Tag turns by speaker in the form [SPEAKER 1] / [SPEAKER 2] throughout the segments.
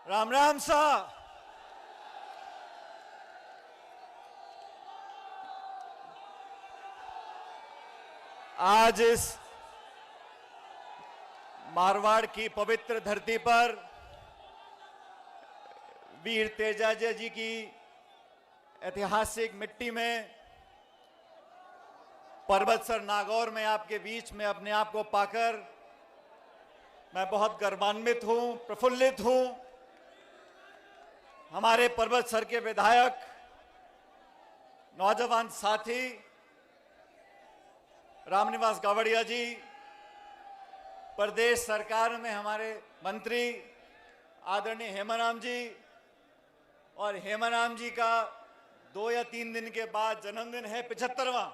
[SPEAKER 1] राम राम सा। आज इस मारवाड़ की पवित्र धरती पर वीर तेजाजी जी की ऐतिहासिक मिट्टी में पर्वतसर नागौर में आपके बीच में अपने आप को पाकर मैं बहुत गर्वान्वित हूं, प्रफुल्लित हूं। हमारे पर्वतसर के विधायक, नौजवान साथी रामनिवास गावड़िया जी, प्रदेश सरकार में हमारे मंत्री आदरणीय हेमाराम जी, और हेमाराम जी का 2 या 3 दिन के बाद जन्मदिन है 75वां।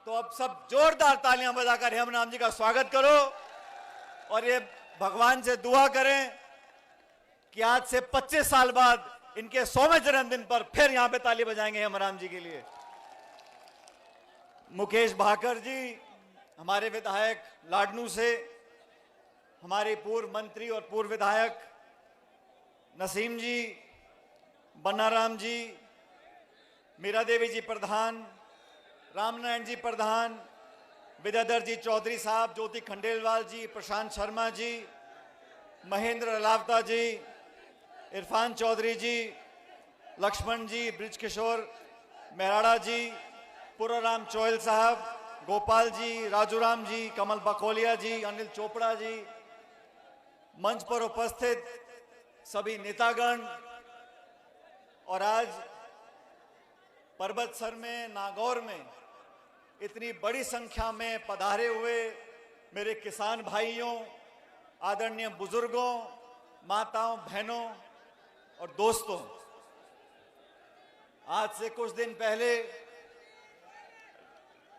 [SPEAKER 1] तो अब सब जोरदार तालियां बजाकर हेमाराम जी का स्वागत करो और ये भगवान से दुआ करें कि आज से 25 साल बाद इनके 100वें जन्मदिन पर फिर यहां पे ताली बजाएंगे हेमाराम जी के लिए। मुकेश भाकर जी हमारे विधायक लाडनू से, हमारे पूर्व मंत्री और पूर्व विधायक नसीम जी, बनाराम जी, मीरा देवी जी प्रधान, रामनारायण जी प्रधान, विद्याधर जी चौधरी साहब, ज्योति खंडेलवाल जी, प्रशांत शर्मा जी, महेंद्र अलावता जी, इरफान चौधरी जी, लक्ष्मण जी, ब्रिज किशोर मेहराड़ा जी, पुराराम चोयल साहब, गोपाल जी, राजूराम जी, कमल बकोलिया जी, अनिल चोपड़ा जी, मंच पर उपस्थित सभी नेतागण, और आज पर्वतसर में नागौर में इतनी बड़ी संख्या में पधारे हुए मेरे किसान भाइयों, आदरणीय बुजुर्गों, माताओं, बहनों और दोस्तों, आज से कुछ दिन पहले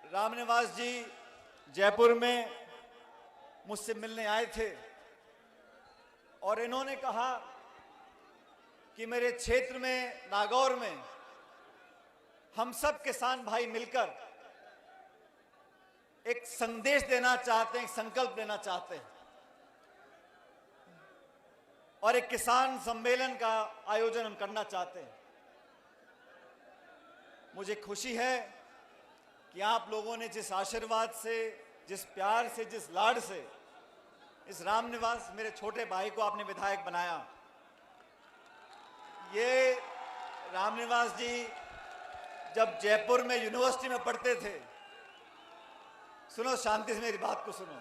[SPEAKER 1] रामनिवास जी जयपुर में मुझसे मिलने आए थे और इन्होंने कहा कि मेरे क्षेत्र में नागौर में हम सब किसान भाई मिलकर एक संदेश देना चाहते हैं, एक संकल्प लेना चाहते हैं और एक किसान सम्मेलन का आयोजन हम करना चाहते हैं। मुझे खुशी है कि आप लोगों ने जिस आशीर्वाद से, जिस प्यार से, जिस लाड से इस रामनिवास मेरे छोटे भाई को आपने विधायक बनाया। ये रामनिवास जी जब जयपुर में यूनिवर्सिटी में पढ़ते थे, सुनो शांति से मेरी बात को सुनो,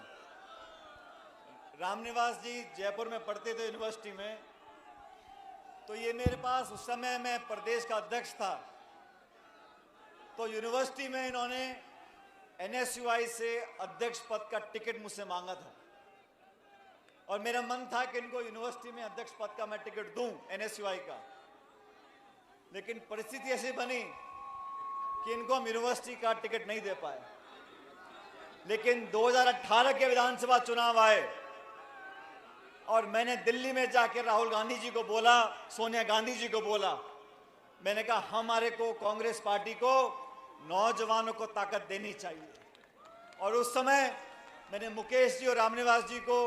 [SPEAKER 1] रामनिवास जी जयपुर में पढ़ते थे यूनिवर्सिटी में, तो ये मेरे पास, उस समय मैं प्रदेश का अध्यक्ष था, तो यूनिवर्सिटी में इन्होंने NSUI से अध्यक्ष पद का टिकट मुझसे मांगा था और मेरा मन था कि इनको यूनिवर्सिटी में अध्यक्ष पद का मैं टिकट दूं NSUI का, लेकिन परिस्थिति ऐसी बनी कि इनको हम यूनिवर्सिटी का टिकट नहीं दे पाए। लेकिन 2018 के विधानसभा चुनाव आए और मैंने दिल्ली में जाकर राहुल गांधी जी को बोला, सोनिया गांधी जी को बोला, मैंने कहा हमारे को, कांग्रेस पार्टी को, नौजवानों को ताकत देनी चाहिए। और उस समय मैंने मुकेश जी और रामनिवास जी को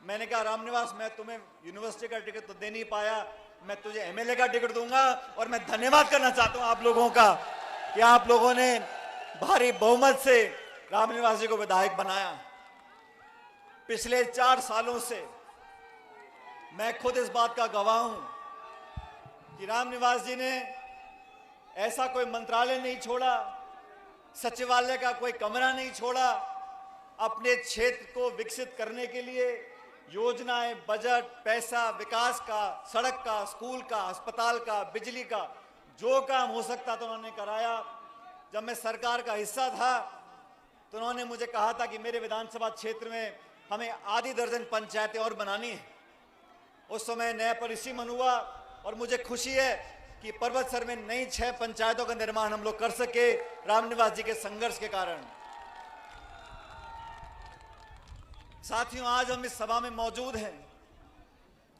[SPEAKER 1] मैंने कहा, रामनिवास मैं तुम्हें यूनिवर्सिटी का टिकट तो दे नहीं पाया, मैं तुझे MLA का टिकट दूंगा। और मैं धन्यवाद करना चाहता हूं आप लोगों का कि आप लोगों ने भारी बहुमत से रामनिवास जी को विधायक बनाया। पिछले 4 सालों से मैं खुद इस बात का गवाह हूं कि रामनिवास जी ने ऐसा कोई मंत्रालय नहीं छोड़ा, सचिवालय का कोई कमरा नहीं छोड़ा, अपने क्षेत्र को विकसित करने के लिए योजनाएं, बजट, पैसा, विकास का, सड़क का, स्कूल का, अस्पताल का, बिजली का, जो काम हो सकता था उन्होंने कराया। जब मैं सरकार का हिस्सा था तो उन्होंने मुझे कहा था कि मेरे विधानसभा क्षेत्र में हमें आधी दर्जन पंचायतें और बनानी है। उस समय नया परिसीमन हुआ और मुझे खुशी है कि पर्वतसर में नई 6 पंचायतों का निर्माण हम लोग कर सके रामनिवास जी के संघर्ष के कारण। साथियों, आज हम इस सभा में मौजूद हैं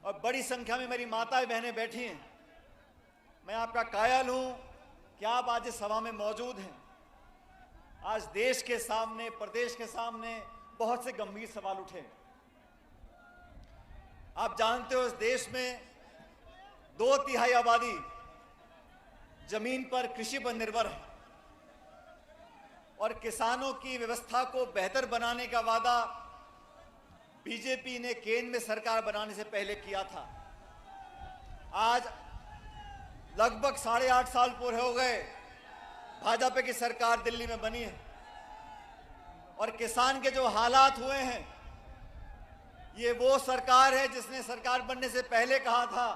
[SPEAKER 1] और बड़ी संख्या में मेरी माताएं बहनें बैठी हैं। मैं आपका कायल हूं कि आप आज इस सभा में मौजूद हैं। आज देश के सामने, प्रदेश के सामने बहुत से गंभीर सवाल उठे। आप जानते हो इस देश में 2/3 आबादी जमीन पर, कृषि पर निर्भर है और किसानों की व्यवस्था को बेहतर बनाने का वादा बीजेपी ने केंद्र में सरकार बनाने से पहले किया था। आज लगभग 8.5 साल पूरे हो गए भाजपा की सरकार दिल्ली में बनी है और किसान के जो हालात हुए हैं, ये वो सरकार है जिसने सरकार बनने से पहले कहा था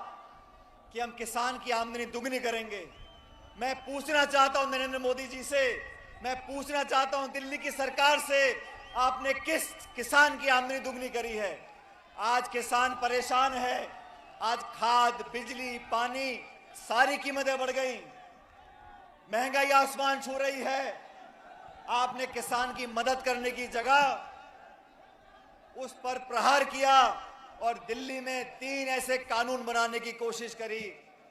[SPEAKER 1] कि हम किसान की आमदनी दुगनी करेंगे। मैं पूछना चाहता हूं नरेंद्र मोदी जी से, मैं पूछना चाहता हूं दिल्ली की सरकार से, आपने किस किसान की आमदनी दुगनी करी है? आज किसान परेशान है। आज खाद, बिजली, पानी सारी कीमतें बढ़ गई, महंगाई आसमान छू रही है। आपने किसान की मदद करने की जगह उस पर प्रहार किया और दिल्ली में 3 ऐसे कानून बनाने की कोशिश करी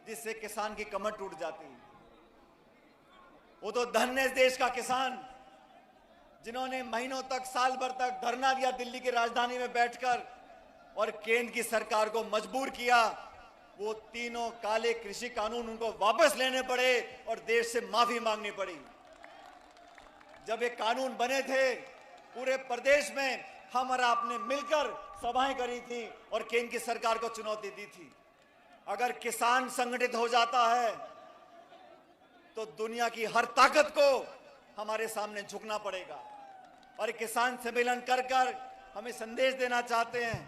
[SPEAKER 1] जिससे किसान की कमर टूट जाती। वो तो धन्य है इस देश का किसान जिन्होंने महीनों तक, साल भर तक धरना दिया दिल्ली की राजधानी में बैठकर और केंद्र की सरकार को मजबूर किया। वो तीनों काले कृषि कानून उनको वापस लेने पड़े और देश से माफी मांगनी पड़ी। जब ये कानून बने थे पूरे प्रदेश में हम और आपने मिलकर सभाएं करी थी और केंद्र की सरकार को चुनौती दी थी। अगर किसान संगठित हो जाता है तो दुनिया की हर ताकत को हमारे सामने झुकना पड़ेगा। और किसान सम्मेलन कर कर हमें संदेश देना चाहते हैं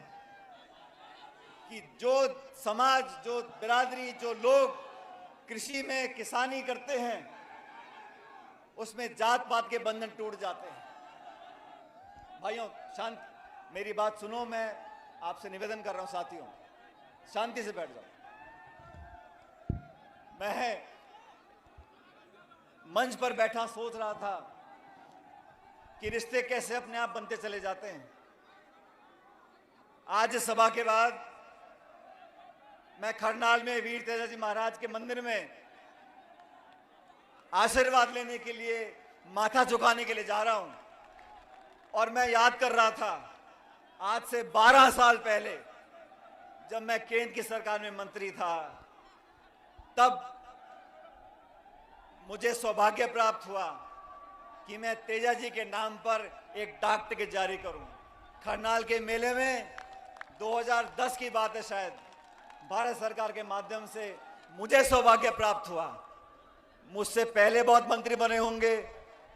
[SPEAKER 1] कि जो समाज, जो बिरादरी, जो लोग कृषि में किसानी करते हैं उसमें जात पात के बंधन टूट जाते हैं। भाइयों शांत, मेरी बात सुनो, मैं आपसे निवेदन कर रहा हूं साथियों, शांति से बैठ जाओ। मैं मंच पर बैठा सोच रहा था कि रिश्ते कैसे अपने आप बनते चले जाते हैं। आज सभा के बाद मैं खरनाल में वीर तेजाजी महाराज के मंदिर में आशीर्वाद लेने के लिए, माथा झुकाने के लिए जा रहा हूं और मैं याद कर रहा था आज से 12 साल पहले जब मैं केंद्र की सरकार में मंत्री था, तब मुझे सौभाग्य प्राप्त हुआ कि मैं तेजाजी के नाम पर एक डाक टिकट जारी करूं। खरनाल के मेले में 2010 की बात है, शायद भारत सरकार के माध्यम से मुझे सौभाग्य प्राप्त हुआ। मुझसे पहले बहुत मंत्री बने होंगे,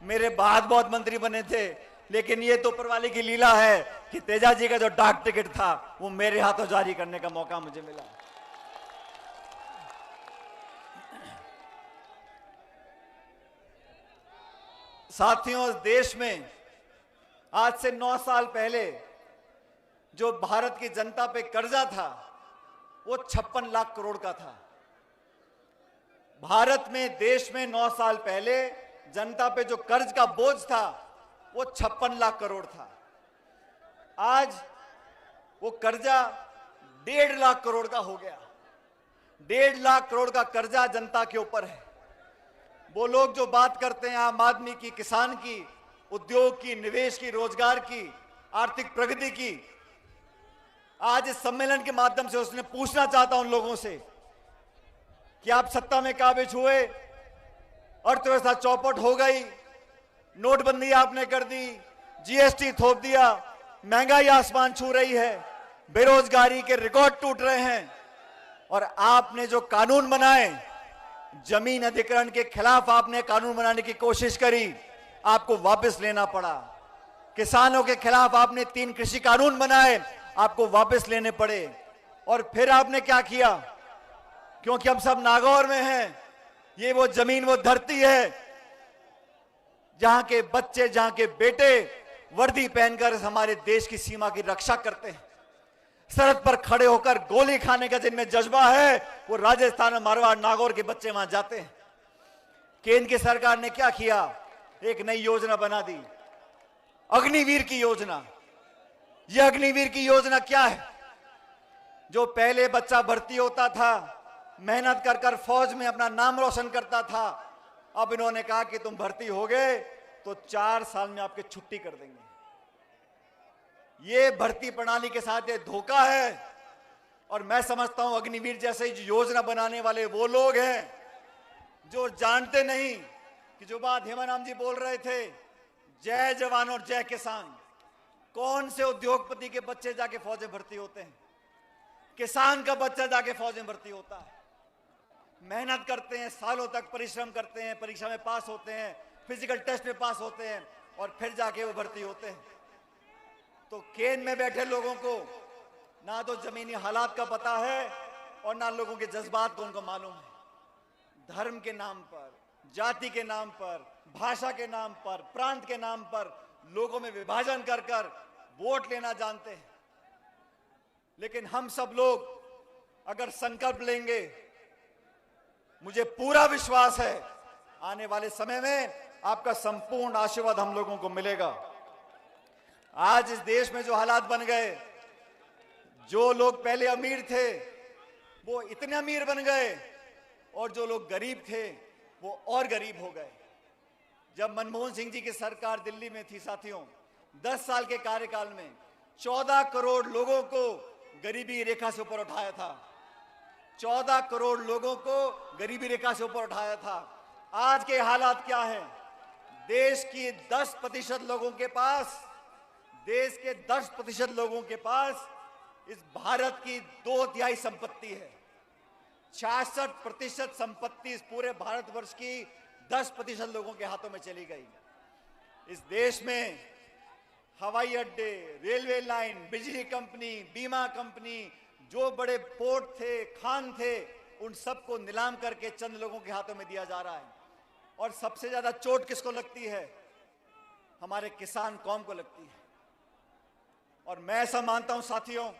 [SPEAKER 1] मेरे बाद बहुत मंत्री बने थे, लेकिन ये तो ऊपर वाले की लीला है कि तेजाजी का जो डाक टिकट था वो मेरे हाथों जारी करने का मौका मुझे मिला। साथियों, इस देश में आज से 9 साल पहले जो भारत की जनता पे कर्जा था वो 56 लाख करोड़ का था। भारत में, देश में 9 साल पहले जनता पे जो कर्ज का बोझ था वो 56 लाख करोड़ था। आज वो कर्जा 1.5 लाख करोड़ का हो गया। 1.5 लाख करोड़ का कर्जा जनता के ऊपर है। वो लोग जो बात करते हैं आम आदमी की, किसान की, उद्योग की, निवेश की, रोजगार की, आर्थिक प्रगति की, आज इस सम्मेलन के माध्यम से उसने पूछना चाहता हूं उन लोगों से कि आप सत्ता में काबिज हुए, अर्थव्यवस्था चौपट हो गई, नोटबंदी आपने कर दी, जीएसटी थोप दिया, महंगाई आसमान छू रही है, बेरोजगारी के रिकॉर्ड टूट रहे हैं और आपने जो कानून बनाए, जमीन अधिग्रहण के खिलाफ आपने कानून बनाने की कोशिश करी, आपको वापस लेना पड़ा। किसानों के खिलाफ आपने 3 कृषि कानून बनाए, आपको वापस लेने पड़े। और फिर आपने क्या किया? क्योंकि हम सब नागौर में हैं, ये वो जमीन, वो धरती है जहां के बच्चे, जहां के बेटे वर्दी पहनकर हमारे देश की सीमा की रक्षा करते हैं। सरहद पर खड़े होकर गोली खाने का जिनमें जज्बा है वो राजस्थान और मारवाड़, नागौर के बच्चे वहां जाते हैं। केंद्र की सरकार ने क्या किया? एक नई योजना बना दी, अग्निवीर की योजना। यह अग्निवीर की योजना क्या है? जो पहले बच्चा भर्ती होता था, मेहनत कर कर फौज में अपना नाम रोशन करता था, अब इन्होंने कहा कि तुम भर्ती हो गए तो 4 साल में आपकी छुट्टी कर देंगे। ये भर्ती प्रणाली के साथ ये धोखा है और मैं समझता हूं अग्निवीर जैसे योजना बनाने वाले वो लोग हैं जो जानते नहीं कि जो बात हेमाराम जी बोल रहे थे, जय जवान और जय किसान। कौन से उद्योगपति के बच्चे जाके फौज में भर्ती होते हैं? किसान का बच्चा जाके फौज में भर्ती होता है। मेहनत करते हैं, सालों तक परिश्रम करते हैं, परीक्षा में पास होते हैं, फिजिकल टेस्ट में पास होते हैं और फिर जाके वो भर्ती होते हैं। तो केंद्र में बैठे लोगों को ना तो जमीनी हालात का पता है और ना लोगों के जज्बात को उनको मालूम है। धर्म के नाम पर, जाति के नाम पर, भाषा के नाम पर, प्रांत के नाम पर लोगों में विभाजन कर कर वोट लेना जानते हैं। लेकिन हम सब लोग अगर संकल्प लेंगे, मुझे पूरा विश्वास है आने वाले समय में आपका संपूर्ण आशीर्वाद हम लोगों को मिलेगा। आज इस देश में जो हालात बन गए, जो लोग पहले अमीर थे वो इतने अमीर बन गए और जो लोग गरीब थे वो और गरीब हो गए। जब मनमोहन सिंह जी की सरकार दिल्ली में थी साथियों, 10 साल के कार्यकाल में 14 करोड़ लोगों को गरीबी रेखा से ऊपर उठाया था। 14 करोड़ लोगों को गरीबी रेखा से ऊपर उठाया था। आज के हालात क्या है? देश की 10% लोगों के पास, देश के 10% लोगों के पास इस भारत की 2/3 संपत्ति है। 66% संपत्ति इस पूरे भारतवर्ष की 10% लोगों के हाथों में चली गई। इस देश में हवाई अड्डे, रेलवे लाइन, बिजली कंपनी, बीमा कंपनी, जो बड़े पोर्ट थे, खान थे, उन सबको नीलाम करके चंद लोगों के हाथों में दिया जा रहा है। और सबसे ज्यादा चोट किसको लगती है? हमारे किसान कौम को लगती है। और मैं ऐसा मानता हूं साथियों,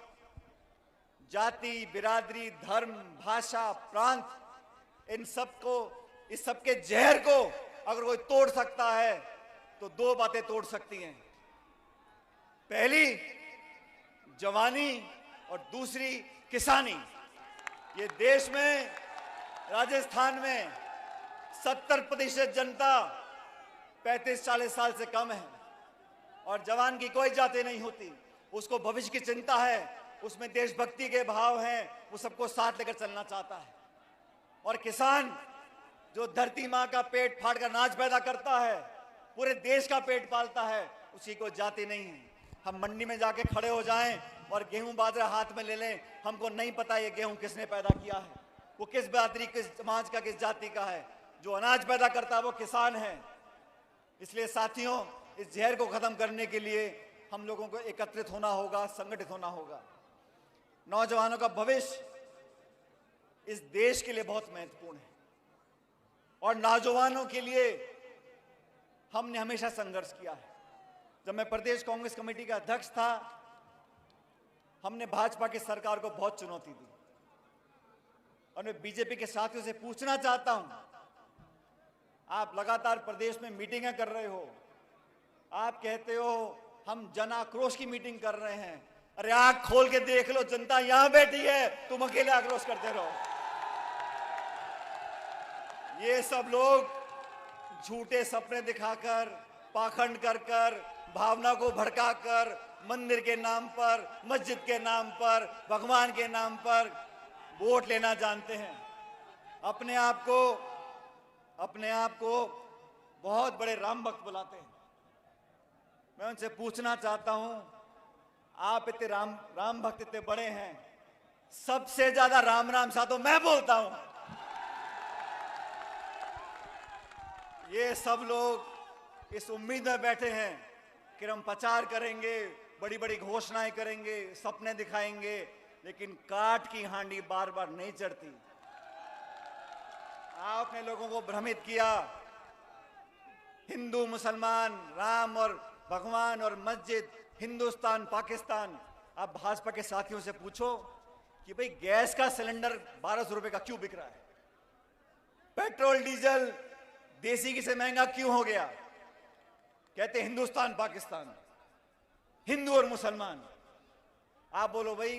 [SPEAKER 1] जाति, बिरादरी, धर्म, भाषा, प्रांत, इन सबको, इस सबके जहर को अगर कोई तोड़ सकता है तो 2 बातें तोड़ सकती हैं। पहली जवानी और दूसरी किसानी। ये देश में, राजस्थान में 70% जनता 35-40 साल से कम है और जवान की कोई जाति नहीं होती। उसको भविष्य की चिंता है, उसमें देशभक्ति के भाव हैं, वो सबको साथ लेकर चलना चाहता है। और किसान जो धरती माँ का पेट फाड़ कर अनाज पैदा करता है, पूरे देश का पेट पालता है, उसी को जाति नहीं है। हम मंडी में जाके खड़े हो जाएं और गेहूं बाजरा हाथ में ले लें, हमको नहीं पता ये गेहूं किसने पैदा किया है, वो किस बिरादरी, किस समाज का, किस जाति का है। जो अनाज पैदा करता है वो किसान है। इसलिए साथियों, इस जहर को खत्म करने के लिए हम लोगों को एकत्रित होना होगा, संगठित होना होगा। नौजवानों का भविष्य इस देश के लिए बहुत महत्वपूर्ण है और नौजवानों के लिए हमने हमेशा संघर्ष किया है। जब मैं प्रदेश कांग्रेस कमेटी का अध्यक्ष था, हमने भाजपा की सरकार को बहुत चुनौती दी। और मैं बीजेपी के साथियों से पूछना चाहता हूं, आप लगातार प्रदेश में मीटिंगें कर रहे हो, आप कहते हो हम जन आक्रोश की मीटिंग कर रहे हैं। अरे आंख खोल के देख लो, जनता यहां बैठी है, तुम अकेले आक्रोश करते रहो। ये सब लोग झूठे सपने दिखाकर, पाखंड कर कर, भावना को भड़काकर, मंदिर के नाम पर, मस्जिद के नाम पर, भगवान के नाम पर वोट लेना जानते हैं। अपने आप को बहुत बड़े राम भक्त बुलाते हैं। मैं उनसे पूछना चाहता हूं, आप इतने राम भक्त इतने बड़े हैं, सबसे ज्यादा राम राम सा तो मैं बोलता हूं। ये सब लोग इस उम्मीद में बैठे हैं कि हम प्रचार करेंगे, बड़ी बड़ी घोषणाएं करेंगे, सपने दिखाएंगे, लेकिन काठ की हांडी बार बार नहीं चढ़ती। आपने लोगों को भ्रमित किया, हिंदू मुसलमान, राम और भगवान और मस्जिद, हिंदुस्तान पाकिस्तान। आप भाजपा के साथियों से पूछो कि भाई गैस का सिलेंडर 1200 रुपए का क्यों बिक रहा है, पेट्रोल डीजल देसी घी से महंगा क्यों हो गया? कहते हिंदुस्तान पाकिस्तान, हिंदू और मुसलमान। आप बोलो भाई,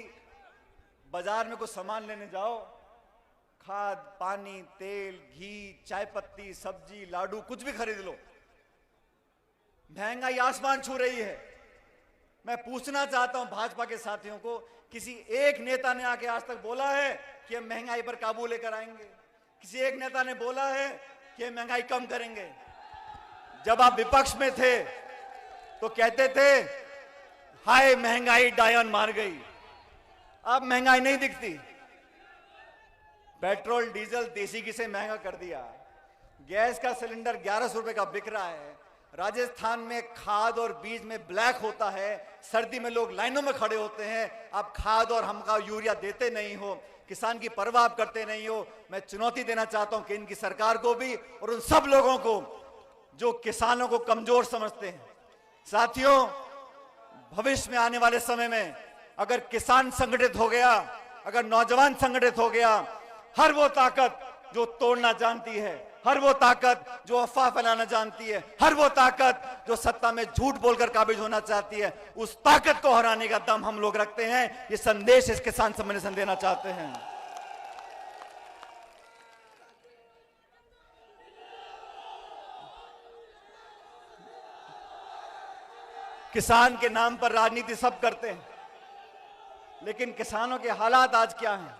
[SPEAKER 1] बाजार में कुछ सामान लेने जाओ, खाद, पानी, तेल, घी, चाय पत्ती, सब्जी, लाडू, कुछ भी खरीद लो, महंगाई आसमान छू रही है। मैं पूछना चाहता हूं भाजपा के साथियों को, किसी एक नेता ने आके आज तक बोला है कि हम महंगाई पर काबू लेकर आएंगे? किसी एक नेता ने बोला है कि हम महंगाई कम करेंगे? जब आप विपक्ष में थे तो कहते थे हाय महंगाई डायन मार गई। अब महंगाई नहीं दिखती। पेट्रोल डीजल देसी घी से महंगा कर दिया। गैस का सिलेंडर 1100 रुपए का बिक रहा है। राजस्थान में खाद और बीज में ब्लैक होता है। सर्दी में लोग लाइनों में खड़े होते हैं। आप खाद और हमका यूरिया देते नहीं हो, किसान की परवाह आप करते नहीं हो। मैं चुनौती देना चाहता हूं कि इनकी सरकार को भी और उन सब लोगों को जो किसानों को कमजोर समझते हैं। साथियों, भविष्य में आने वाले समय में अगर किसान संगठित हो गया, अगर नौजवान संगठित हो गया, हर वो ताकत जो तोड़ना जानती है, हर वो ताकत जो अफवाह फैलाना जानती है, हर वो ताकत जो सत्ता में झूठ बोलकर काबिज होना चाहती है, उस ताकत को हराने का दम हम लोग रखते हैं। ये संदेश इस किसान सम्मेलन देना चाहते हैं। किसान के नाम पर राजनीति सब करते हैं, लेकिन किसानों के हालात आज क्या हैं?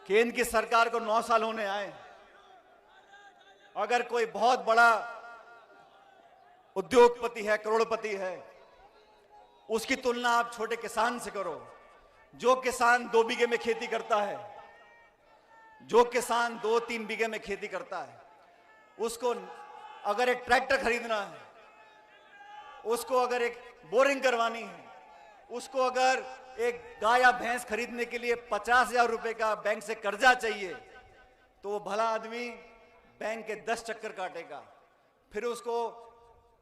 [SPEAKER 1] केंद्र की सरकार को 9 साल होने आए। अगर कोई बहुत बड़ा उद्योगपति है, करोड़पति है, उसकी तुलना आप छोटे किसान से करो। जो किसान 2 बीघे में खेती करता है, जो किसान 2-3 बीघे में खेती करता है, उसको अगर एक ट्रैक्टर खरीदना है, उसको अगर एक बोरिंग करवानी है, उसको अगर एक गाय या भैंस खरीदने के लिए 50,000 रुपए का बैंक से कर्जा चाहिए, तो वो भला आदमी बैंक के 10 चक्कर काटेगा। फिर उसको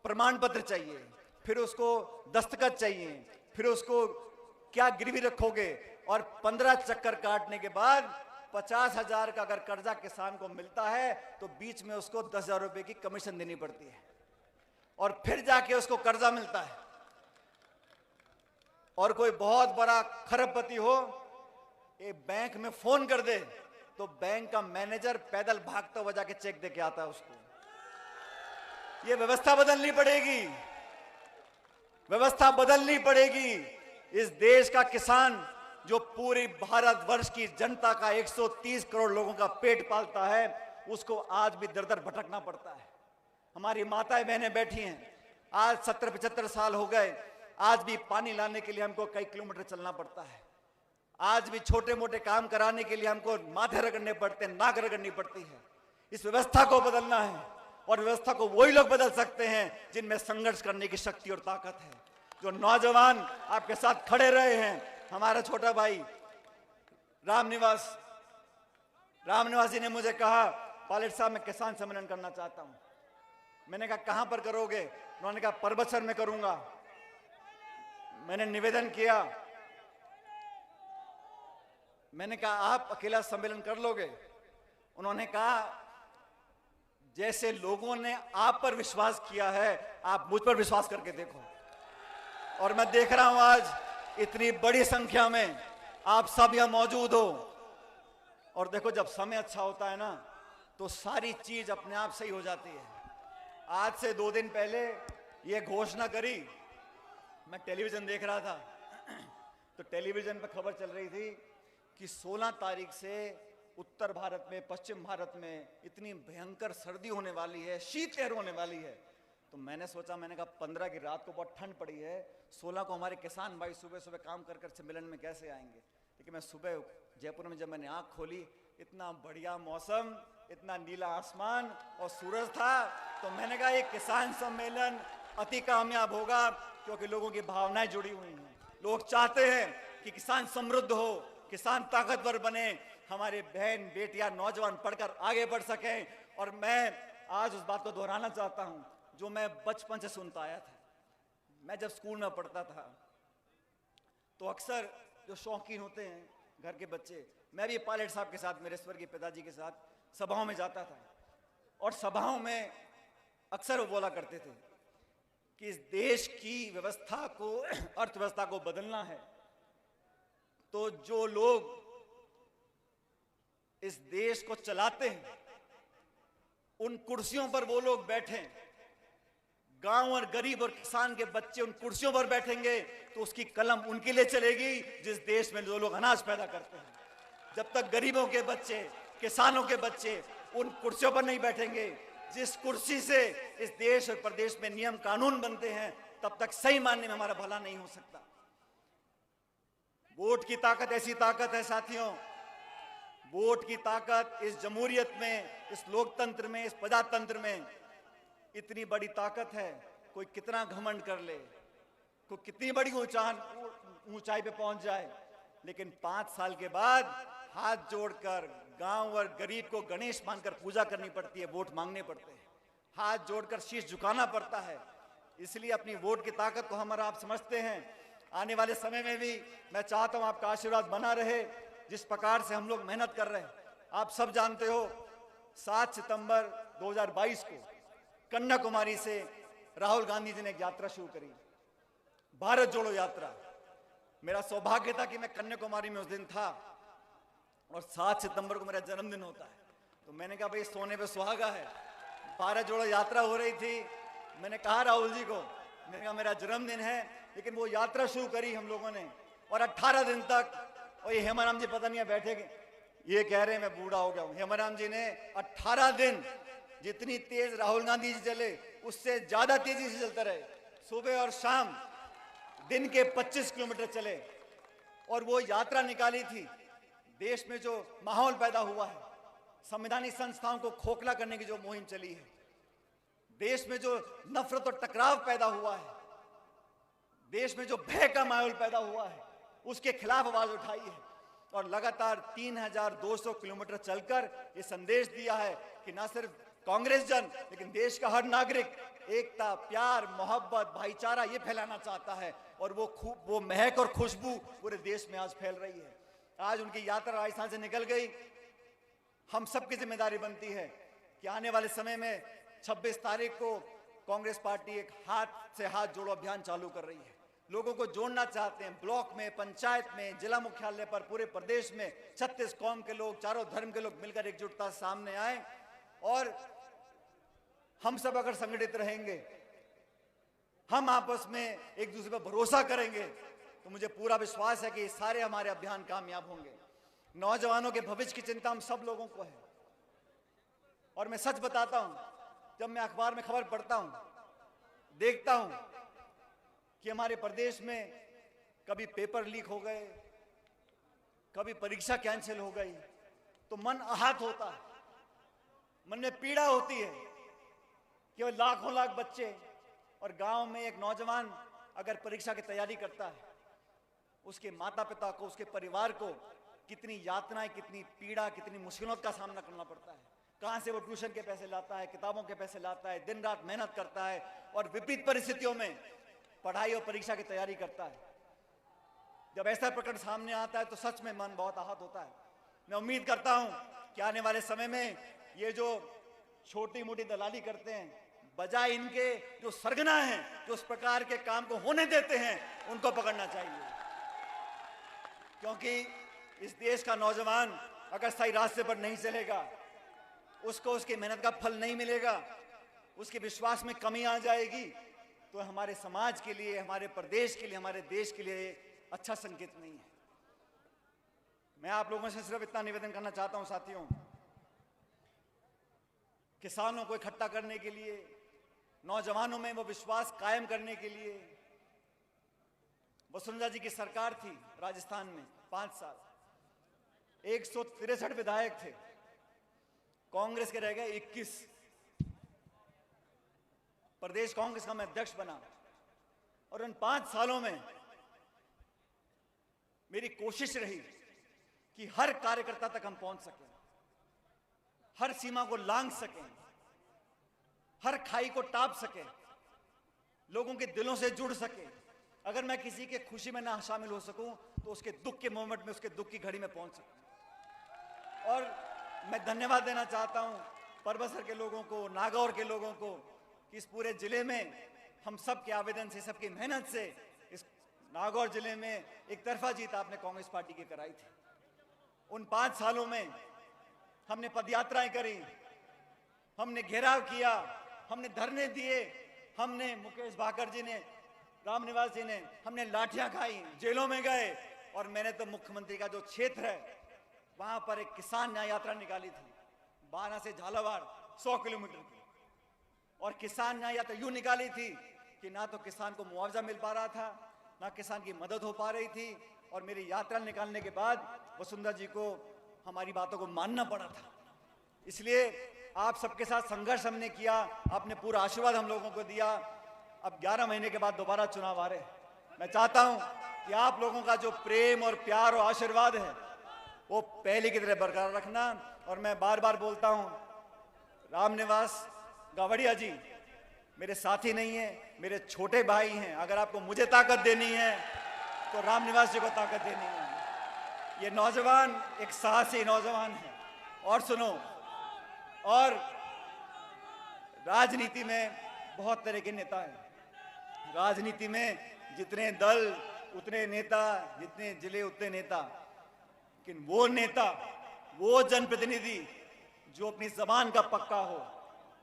[SPEAKER 1] प्रमाण पत्र चाहिए, फिर उसको दस्तखत चाहिए, फिर उसको क्या गिरवी रखोगे, और 15 चक्कर काटने के बाद 50,000 का अगर कर्जा किसान को मिलता है तो बीच में उसको 10,000 रुपए की कमीशन देनी पड़ती है, और फिर जाके उसको कर्जा मिलता है। और कोई बहुत बड़ा खरबपति हो, एक बैंक में फोन कर दे तो बैंक का मैनेजर पैदल भागता हुआ जाके चेक दे के आता है उसको। ये व्यवस्था बदलनी पड़ेगी, व्यवस्था बदलनी पड़ेगी। इस देश का किसान जो पूरी भारतवर्ष की जनता का 130 करोड़ लोगों का पेट पालता है, उसको आज भी दर दर भटकना पड़ता है। हमारी माताएं बहनें बैठी हैं, आज 70-75 साल हो गए, आज भी पानी लाने के लिए हमको कई किलोमीटर चलना पड़ता है। आज भी छोटे मोटे काम कराने के लिए हमको माथे रगड़ने पड़ते हैं, नाक रगड़नी पड़ती है। इस व्यवस्था को बदलना है, और व्यवस्था को वही लोग बदल सकते हैं जिनमें संघर्ष करने की शक्ति और ताकत है। जो नौजवान आपके साथ खड़े रहे हैं, हमारा छोटा भाई रामनिवास जी ने मुझे कहा, पायलट साहब मैं किसान सम्मेलन करना चाहता हूं। मैंने कहा कहां पर करोगे? उन्होंने कहा परबतसर में करूंगा। मैंने निवेदन किया, मैंने कहा आप अकेला सम्मेलन कर लोगे? उन्होंने कहा जैसे लोगों ने आप पर विश्वास किया है, आप मुझ पर विश्वास करके देखो। और मैं देख रहा हूं आज इतनी बड़ी संख्या में आप सब यहां मौजूद हो। और देखो, जब समय अच्छा होता है ना, तो सारी चीज अपने आप सही हो जाती है। आज से 2 दिन पहले यह घोषणा करी, मैं टेलीविजन देख रहा था, तो टेलीविजन पर खबर चल रही थी कि 16 तारीख से उत्तर भारत में, पश्चिम भारत में इतनी भयंकर सर्दी होने वाली है, शीतलहर होने वाली है। तो मैंने सोचा, मैंने कहा 15 की रात को बहुत ठंड पड़ी है, 16 को हमारे किसान भाई सुबह सुबह काम कर कर सम्मेलन में कैसे आएंगे। लेकिन मैं सुबह जयपुर में जब मैंने आंख खोली, इतना बढ़िया मौसम, इतना नीला आसमान और सूरज था, तो मैंने कहा ये किसान सम्मेलन अति कामयाब होगा, क्योंकि लोगों की भावनाएं जुड़ी हुई हैं। लोग चाहते हैं कि किसान समृद्ध हो, किसान ताकतवर बने, हमारे बहन बेटियां नौजवान पढ़कर आगे बढ़ सकें। और मैं आज उस बात को दोहराना चाहता हूं जो मैं बचपन से सुनता आया था। मैं जब स्कूल में पढ़ता था तो अक्सर जो शौकीन होते हैं घर के बच्चे, मैं भी पायलट साहब के साथ, मेरे स्वर्गीय पिताजी के साथ सभाओं में जाता था, और सभाओं में अक्सर वो बोला करते थे कि इस देश की व्यवस्था को, अर्थव्यवस्था को बदलना है तो जो लोग इस देश को चलाते हैं उन कुर्सियों पर वो लोग बैठें गांव और गरीब और किसान के बच्चे उन कुर्सियों पर बैठेंगे तो उसकी कलम उनके लिए चलेगी जिस देश में जो लोग अनाज पैदा करते हैं। जब तक गरीबों के बच्चे, किसानों के बच्चे उन कुर्सियों पर नहीं बैठेंगे, जिस कुर्सी से इस देश और प्रदेश में नियम कानून बनते हैं, तब तक सही मानने में हमारा भला नहीं हो सकता। वोट की ताकत ऐसी ताकत है साथियों, वोट की ताकत इस जमहूरियत में, इस लोकतंत्र में, इस प्रजातंत्र में इतनी बड़ी ताकत है। कोई कितना घमंड कर ले, कोई कितनी बड़ी ऊंचाई पे पहुंच जाए, लेकिन 5 साल के बाद हाथ जोड़कर गांव और गरीब को गणेश मानकर पूजा करनी पड़ती है, वोट मांगने पड़ते हैं, हाथ जोड़कर शीश झुकाना पड़ता है। इसलिए अपनी वोट की ताकत को हमारा आप समझते हैं। आने वाले समय में भी मैं चाहता हूं आपका आशीर्वाद बना रहे। जिस प्रकार से हम लोग मेहनत कर रहे हैं, आप सब जानते हो 7 सितंबर 2022 को कन्याकुमारी से राहुल गांधी जी ने एक यात्रा शुरू करी, भारत जोड़ो यात्रा। मेरा सौभाग्य था कि मैं कन्याकुमारी में उस दिन था और 7 सितंबर को मेरा जन्मदिन होता है। तो मैंने कहा भाई सोने पे सुहागा है, भारत जोड़ो यात्रा हो रही थी। मैंने कहा राहुल जी को, मैंने कहा मेरा जन्मदिन है, लेकिन वो यात्रा शुरू करी हम लोगों ने और 18 दिन तक, और ये हेमाराम जी पता नहीं बैठे, ये कह रहे हैं मैं बूढ़ा हो गया हूं। हेमाराम जी ने 18 दिन जितनी तेज राहुल गांधी जी चले उससे ज्यादा तेजी से चलते रहे, सुबह और शाम दिन के 25 किलोमीटर चले और वो यात्रा निकाली थी। देश में जो माहौल पैदा हुआ है, संवैधानिक संस्थाओं को खोखला करने की जो मुहिम चली है, देश में जो नफरत और टकराव पैदा हुआ है, देश में जो भय का माहौल पैदा हुआ है, उसके खिलाफ आवाज उठाई है और लगातार 3200 किलोमीटर चलकर ये संदेश दिया है कि ना सिर्फ कांग्रेस जन लेकिन देश का हर नागरिक एकता, प्यार, मोहब्बत, भाईचारा ये फैलाना चाहता है और वो महक और खुशबू पूरे देश में आज फैल रही है। आज उनकी यात्रा राजस्थान से निकल गई। हम सबकी जिम्मेदारी बनती है कि आने वाले समय में 26 तारीख को कांग्रेस पार्टी एक हाथ से हाथ जोड़ो अभियान चालू कर रही है। लोगों को जोड़ना चाहते हैं, ब्लॉक में, पंचायत में, जिला मुख्यालय पर, पूरे प्रदेश में 36 कौम के लोग, चारों धर्म के लोग मिलकर एकजुटता सामने आए और हम सब अगर संगठित रहेंगे, हम आपस में एक दूसरे पर भरोसा करेंगे, तो मुझे पूरा विश्वास है कि सारे हमारे अभियान कामयाब होंगे। नौजवानों के भविष्य की चिंता हम सब लोगों को है और मैं सच बताता हूं, जब मैं अखबार में खबर पढ़ता हूं, देखता हूं कि हमारे प्रदेश में कभी पेपर लीक हो गए, कभी परीक्षा कैंसिल हो गई, तो मन आहत होता है, मन में पीड़ा होती है कि वो लाखों लाख बच्चे और गांव में एक नौजवान अगर परीक्षा की तैयारी करता है, उसके माता पिता को, उसके परिवार को कितनी यातनाएं, कितनी पीड़ा, कितनी मुश्किलों का सामना करना पड़ता है। कहां से वो ट्यूशन के पैसे लाता है, किताबों के पैसे लाता है, दिन रात मेहनत करता है और विपरीत परिस्थितियों में पढ़ाई और परीक्षा की तैयारी करता है। जब ऐसा प्रकरण सामने आता है तो सच में मन बहुत आहत होता है। मैं उम्मीद करता हूं कि आने वाले समय में ये जो छोटी मोटी दलाली करते हैं, बजाय इनके जो सरगना हैं, जो उस प्रकार के काम को होने देते हैं, उनको पकड़ना चाहिए। क्योंकि इस देश का नौजवान अगर सही रास्ते पर नहीं चलेगा, उसको उसकी मेहनत का फल नहीं मिलेगा, उसके विश्वास में कमी आ जाएगी, तो हमारे समाज के लिए, हमारे प्रदेश के लिए, हमारे देश के लिए अच्छा संकेत नहीं है। मैं आप लोगों से सिर्फ इतना निवेदन करना चाहता हूं साथियों, किसानों को इकट्ठा करने के लिए, नौजवानों में वो विश्वास कायम करने के लिए, वसुंधरा जी की सरकार थी राजस्थान में 5 साल, 163 विधायक थे, कांग्रेस के रह गए 21। प्रदेश कांग्रेस का मैं अध्यक्ष बना और उन 5 सालों में मेरी कोशिश रही कि हर कार्यकर्ता तक हम पहुंच सकें, हर सीमा को लांघ सकें, हर खाई को टाप सकें, लोगों के दिलों से जुड़ सके। अगर मैं किसी के खुशी में ना शामिल हो सकूं तो उसके दुख के मोमेंट में, उसके दुख की घड़ी में पहुंच सकूं। और मैं धन्यवाद देना चाहता हूं परबसर के लोगों को, नागौर के लोगों को, कि इस पूरे जिले में हम सब के आवेदन से, सबकी मेहनत से इस नागौर जिले में एक तरफा जीत आपने कांग्रेस पार्टी की कराई थी। उन 5 सालों में हमने पदयात्राएं करी, हमने घेराव किया, हमने धरने दिए, हमने, मुकेश भाकर जी ने, रामनिवास जी ने, हमने लाठियां खाई, जेलों में गए, और मैंने तो मुख्यमंत्री का जो क्षेत्र है वहां पर एक किसान न्याय यात्रा निकाली थी, 12 से झालावाड़ 100 किलोमीटर की। और किसान न्याय यात्रा यूं निकाली थी कि ना तो किसान को मुआवजा मिल पा रहा था, ना किसान की मदद हो पा रही थी, और मेरी यात्रा निकालने के बाद वसुंधरा जी को हमारी बातों को मानना पड़ा था। इसलिए आप सबके साथ संघर्ष हमने किया, आपने पूरा आशीर्वाद हम लोगों को दिया। अब 11 महीने के बाद दोबारा चुनाव आ रहे, मैं चाहता हूं कि आप लोगों का जो प्रेम और प्यार और आशीर्वाद है वो पहले की तरह बरकरार रखना। और मैं बार बार बोलता हूं, रामनिवास गावड़िया जी मेरे साथी नहीं है, मेरे छोटे भाई हैं। अगर आपको मुझे ताकत देनी है तो रामनिवास जी को ताकत देनी है। ये नौजवान एक साहसी नौजवान है। और सुनो, और राजनीति में बहुत तरह के नेता हैं। राजनीति में जितने दल उतने नेता, जितने जिले उतने नेता, लेकिन वो नेता, वो जनप्रतिनिधि जो अपनी जबान का पक्का हो,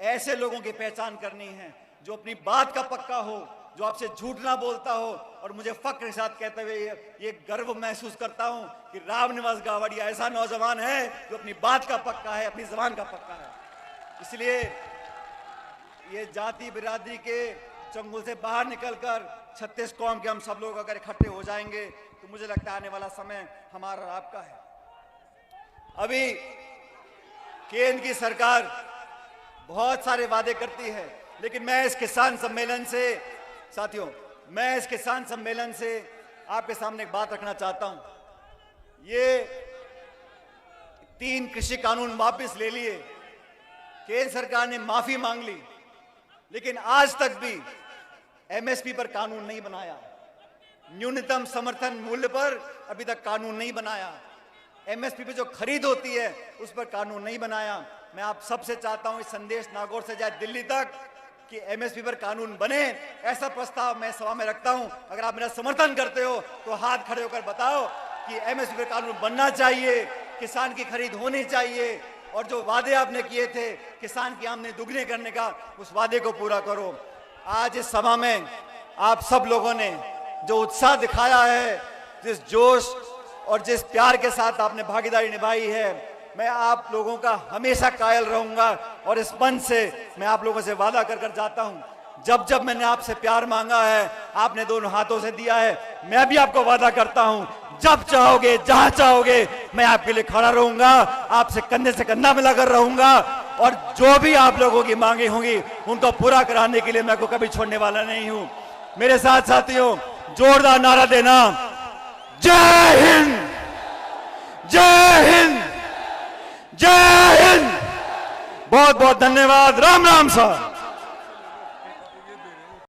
[SPEAKER 1] ऐसे लोगों की पहचान करनी है जो अपनी बात का पक्का हो, जो आपसे झूठ ना बोलता हो। और मुझे फक्र के साथ कहते हुए ये गर्व महसूस करता हूं कि रामनिवास गावड़िया ऐसा नौजवान है जो अपनी बात का पक्का है, अपनी जबान का पक्का है। इसलिए ये जाति बिरादरी के चंगुल से बाहर निकलकर 36 कौम के हम सब लोग अगर इकट्ठे हो जाएंगे तो मुझे लगता है आने वाला समय हमारा और आपका है। अभी केंद्र की सरकार बहुत सारे वादे करती है, लेकिन मैं इस किसान सम्मेलन से, साथियों, मैं इस किसान सम्मेलन से आपके सामने एक बात रखना चाहता हूं। ये 3 कृषि कानून वापस ले लिए, केंद्र सरकार ने माफी मांग ली, लेकिन आज तक भी एमएसपी पर कानून नहीं बनाया। न्यूनतम समर्थन मूल्य पर अभी तक कानून नहीं बनाया। एमएसपी पे जो खरीद होती है उस पर कानून नहीं बनाया। मैं आप सबसे चाहता हूं, इस संदेश नागौर से जाए दिल्ली तक कि एमएसपी पर कानून बने, ऐसा प्रस्ताव मैं सभा में रखता हूं। अगर आप मेरा समर्थन करते हो तो हाथ खड़े होकर बताओ कि एमएसपी पर कानून बनना चाहिए, किसान की खरीद होनी चाहिए, और जो वादे आपने किए थे किसान की आमदनी दुगनी करने का, उस वादे को पूरा करो। आज इस सभा में आप सब लोगों ने जो उत्साह दिखाया है, जिस जोश और जिस प्यार के साथ आपने भागीदारी निभाई है, मैं आप लोगों का हमेशा कायल रहूंगा। और इस मंच से मैं आप लोगों से वादा कर कर जाता हूं, जब जब मैंने आपसे प्यार मांगा है आपने दोनों हाथों से दिया है। मैं भी आपको वादा करता हूं, जब चाहोगे, जहां चाहोगे, मैं आपके लिए खड़ा रहूंगा, आपसे कंधे से कंधा मिलाकर रहूंगा, और जो भी आप लोगों की मांगे होंगी उनको पूरा कराने के लिए मैं को कभी छोड़ने वाला नहीं हूं। मेरे साथ साथियों, जोरदार नारा देना, जय हिंद, जय हिंद, जय हिंद। बहुत बहुत धन्यवाद। राम राम साहब।